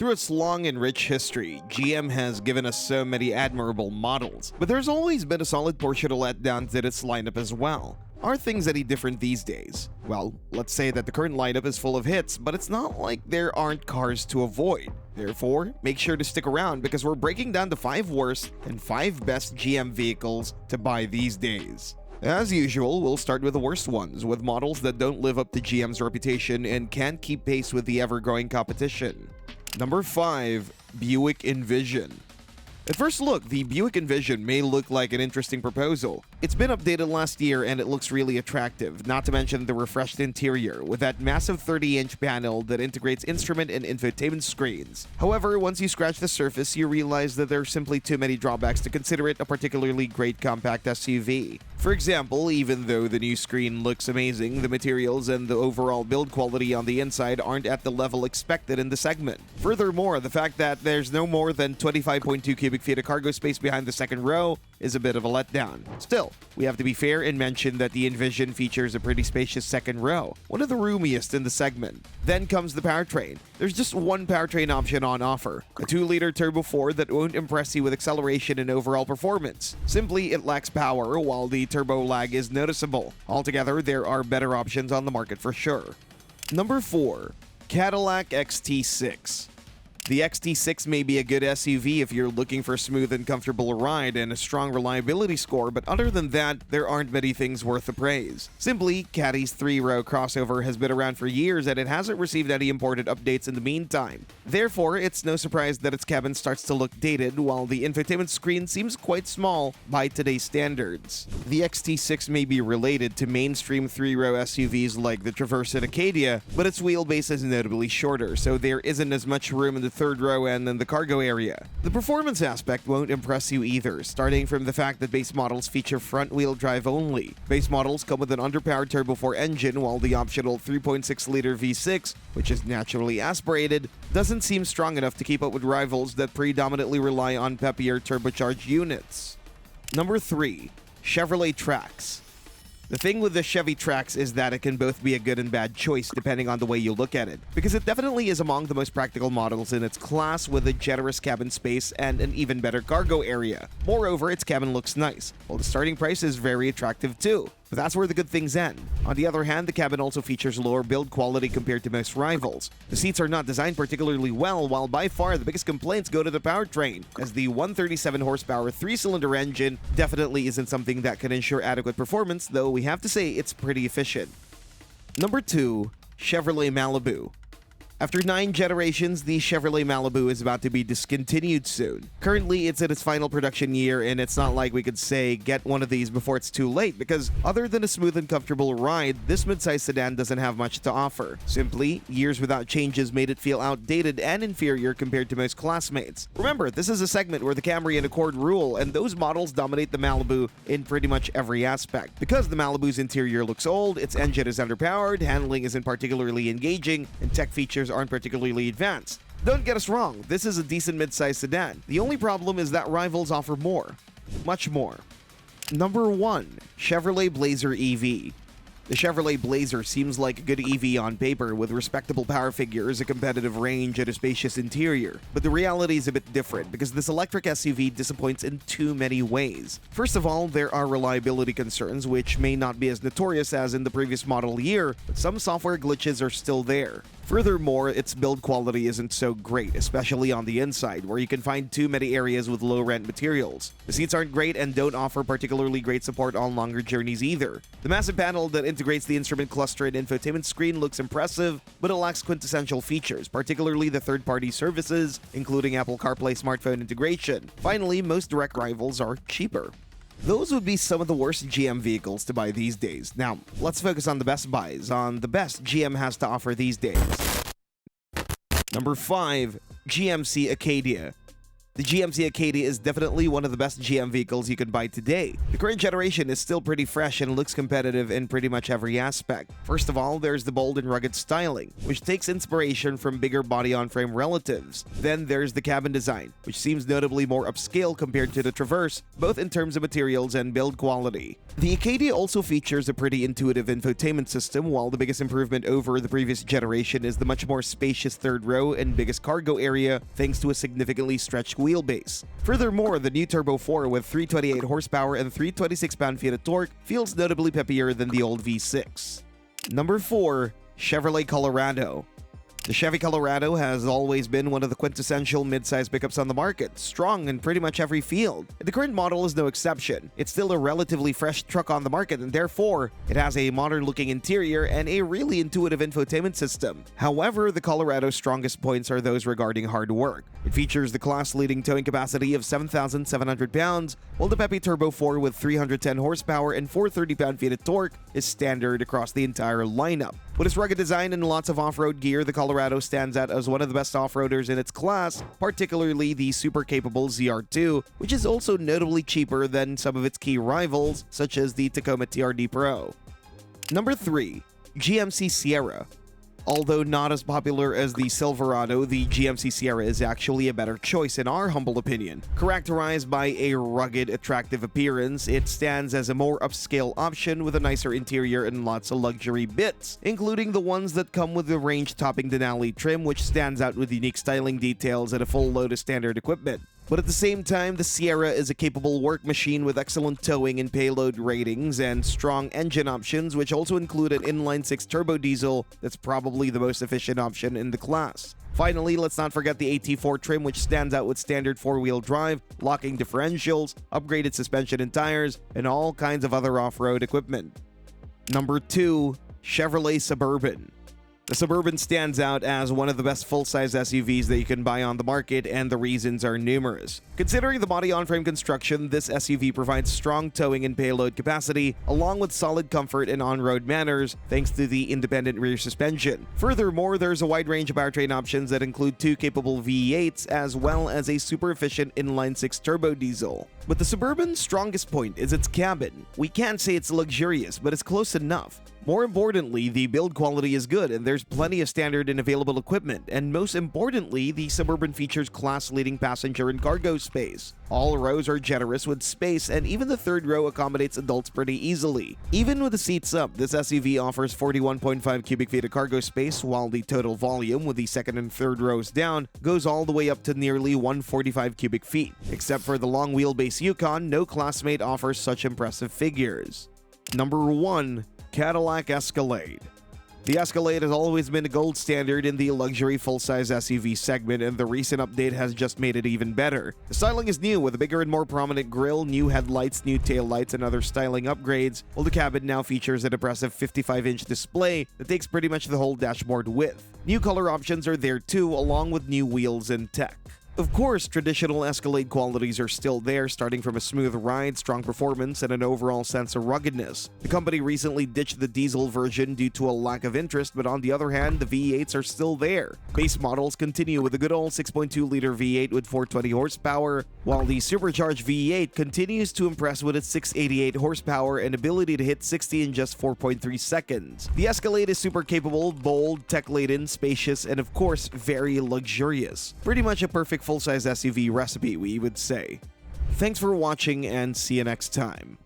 Through its long and rich history, GM has given us so many admirable models, but there's always been a solid portion of letdowns in its lineup as well. Are things any different these days? Well, let's say that the current lineup is full of hits, but it's not like there aren't cars to avoid. Therefore, make sure to stick around because we're breaking down the 5 worst and 5 best GM vehicles to buy these days. As usual, we'll start with the worst ones, with models that don't live up to GM's reputation and can't keep pace with the ever-growing competition. Number 5. Buick Envision. At first look, the Buick Envision may look like an interesting proposal. It's been updated last year and it looks really attractive, not to mention the refreshed interior with that massive 30-inch panel that integrates instrument and infotainment screens. However, once you scratch the surface, you realize that there are simply too many drawbacks to consider it a particularly great compact SUV. For example, even though the new screen looks amazing, the materials and the overall build quality on the inside aren't at the level expected in the segment. Furthermore, the fact that there's no more than 25.2 cubic feet of cargo space behind the second row is a bit of a letdown. Still, we have to be fair and mention that the Envision features a pretty spacious second row, one of the roomiest in the segment. Then comes the powertrain. There's just one powertrain option on offer, a 2-liter turbo 4 that won't impress you with acceleration and overall performance. Simply, it lacks power, while the turbo lag is noticeable. Altogether, there are better options on the market for sure. Number 4. Cadillac XT6. The XT6 may be a good SUV if you're looking for a smooth and comfortable ride and a strong reliability score, but other than that, there aren't many things worth the praise. Simply, Caddy's 3-row crossover has been around for years and it hasn't received any important updates in the meantime. Therefore, it's no surprise that its cabin starts to look dated, while the infotainment screen seems quite small by today's standards. The XT6 may be related to mainstream 3-row SUVs like the Traverse and Acadia, but its wheelbase is notably shorter, so there isn't as much room in the third row and in the cargo area. The performance aspect won't impress you either, starting from the fact that base models feature front-wheel drive only. Base models come with an underpowered turbo 4 engine, while the optional 3.6-liter V6, which is naturally aspirated, doesn't seem strong enough to keep up with rivals that predominantly rely on peppier turbocharged units. Number 3. Chevrolet Trax. The thing with the Chevy Trax is that it can both be a good and bad choice depending on the way you look at it, because it definitely is among the most practical models in its class with a generous cabin space and an even better cargo area. Moreover, its cabin looks nice, while the starting price is very attractive too. But that's where the good things end. On the other hand, the cabin also features lower build quality compared to most rivals. The seats are not designed particularly well, while by far the biggest complaints go to the powertrain, as the 137 horsepower 3-cylinder engine definitely isn't something that can ensure adequate performance, though we have to say it's pretty efficient. Number 2. Chevrolet Malibu. After 9 generations, the Chevrolet Malibu is about to be discontinued soon. Currently, it's in its final production year, and it's not like we could say get one of these before it's too late, because other than a smooth and comfortable ride, this midsize sedan doesn't have much to offer. Simply, years without changes made it feel outdated and inferior compared to most classmates. Remember, this is a segment where the Camry and Accord rule, and those models dominate the Malibu in pretty much every aspect. Because the Malibu's interior looks old, its engine is underpowered, handling isn't particularly engaging, and tech features aren't particularly advanced. Don't get us wrong, this is a decent mid-size sedan. The only problem is that rivals offer more. Much more. Number 1. Chevrolet Blazer EV. The Chevrolet Blazer seems like a good EV on paper, with respectable power figures, a competitive range, and a spacious interior. But the reality is a bit different, because this electric SUV disappoints in too many ways. First of all, there are reliability concerns, which may not be as notorious as in the previous model year, but some software glitches are still there. Furthermore, its build quality isn't so great, especially on the inside, where you can find too many areas with low-rent materials. The seats aren't great and don't offer particularly great support on longer journeys either. The massive panel that integrates the instrument cluster and infotainment screen looks impressive, but it lacks quintessential features, particularly the third-party services, including Apple CarPlay smartphone integration. Finally, most direct rivals are cheaper. Those would be some of the worst GM vehicles to buy these days. Now, let's focus on the best buys, on the best GM has to offer these days. Number 5. GMC Acadia. The GMC Acadia is definitely one of the best GM vehicles you can buy today. The current generation is still pretty fresh and looks competitive in pretty much every aspect. First of all, there's the bold and rugged styling, which takes inspiration from bigger body-on-frame relatives. Then there's the cabin design, which seems notably more upscale compared to the Traverse, both in terms of materials and build quality. The Acadia also features a pretty intuitive infotainment system, while the biggest improvement over the previous generation is the much more spacious third row and biggest cargo area thanks to a significantly stretched wheelbase. Furthermore, the new Turbo 4 with 328 horsepower and 326 pound-feet of torque feels notably peppier than the old V6. Number 4. Chevrolet Colorado. The Chevy Colorado has always been one of the quintessential mid-size pickups on the market, strong in pretty much every field. The current model is no exception. It's still a relatively fresh truck on the market, and therefore, it has a modern-looking interior and a really intuitive infotainment system. However, the Colorado's strongest points are those regarding hard work. It features the class-leading towing capacity of 7,700 pounds, while the peppy Turbo 4 with 310 horsepower and 430 pound-feet of torque is standard across the entire lineup. With its rugged design and lots of off-road gear, the Colorado stands out as one of the best off-roaders in its class, particularly the super capable ZR2, which is also notably cheaper than some of its key rivals, such as the Tacoma TRD Pro. Number 3. GMC Sierra. Although not as popular as the Silverado, the GMC Sierra is actually a better choice in our humble opinion. Characterized by a rugged, attractive appearance, it stands as a more upscale option with a nicer interior and lots of luxury bits, including the ones that come with the range-topping Denali trim, which stands out with unique styling details and a full load of standard equipment. But at the same time, the Sierra is a capable work machine with excellent towing and payload ratings and strong engine options, which also include an inline-6 turbo diesel that's probably the most efficient option in the class. Finally, let's not forget the AT4 trim, which stands out with standard 4-wheel drive, locking differentials, upgraded suspension and tires, and all kinds of other off-road equipment. Number 2. Chevrolet Suburban. The Suburban stands out as one of the best full-size SUVs that you can buy on the market, and the reasons are numerous. Considering the body-on-frame construction, this SUV provides strong towing and payload capacity, along with solid comfort and on-road manners, thanks to the independent rear suspension. Furthermore, there's a wide range of powertrain options that include 2 capable V8s, as well as a super-efficient inline-6 turbo diesel. But the Suburban's strongest point is its cabin. We can't say it's luxurious, but it's close enough. More importantly, the build quality is good and there's plenty of standard and available equipment, and most importantly, the Suburban features class-leading passenger and cargo space. All rows are generous with space, and even the third row accommodates adults pretty easily. Even with the seats up, this SUV offers 41.5 cubic feet of cargo space, while the total volume, with the second and third rows down, goes all the way up to nearly 145 cubic feet. Except for the long wheelbase Yukon, no classmate offers such impressive figures. Number 1. Cadillac Escalade. The Escalade has always been a gold standard in the luxury full-size SUV segment, and the recent update has just made it even better. The styling is new, with a bigger and more prominent grille, new headlights, new taillights, and other styling upgrades, while the cabin now features an impressive 55-inch display that takes pretty much the whole dashboard width. New color options are there too, along with new wheels and tech. Of course, traditional Escalade qualities are still there, starting from a smooth ride, strong performance, and an overall sense of ruggedness. The company recently ditched the diesel version due to a lack of interest, but on the other hand, the V8s are still there. Base models continue with a good old 6.2-liter V8 with 420 horsepower, while the supercharged V8 continues to impress with its 688 horsepower and ability to hit 60 in just 4.3 seconds. The Escalade is super capable, bold, tech-laden, spacious, and of course, very luxurious. Pretty much a perfect full-size SUV recipe, we would say. Thanks for watching, and see you next time.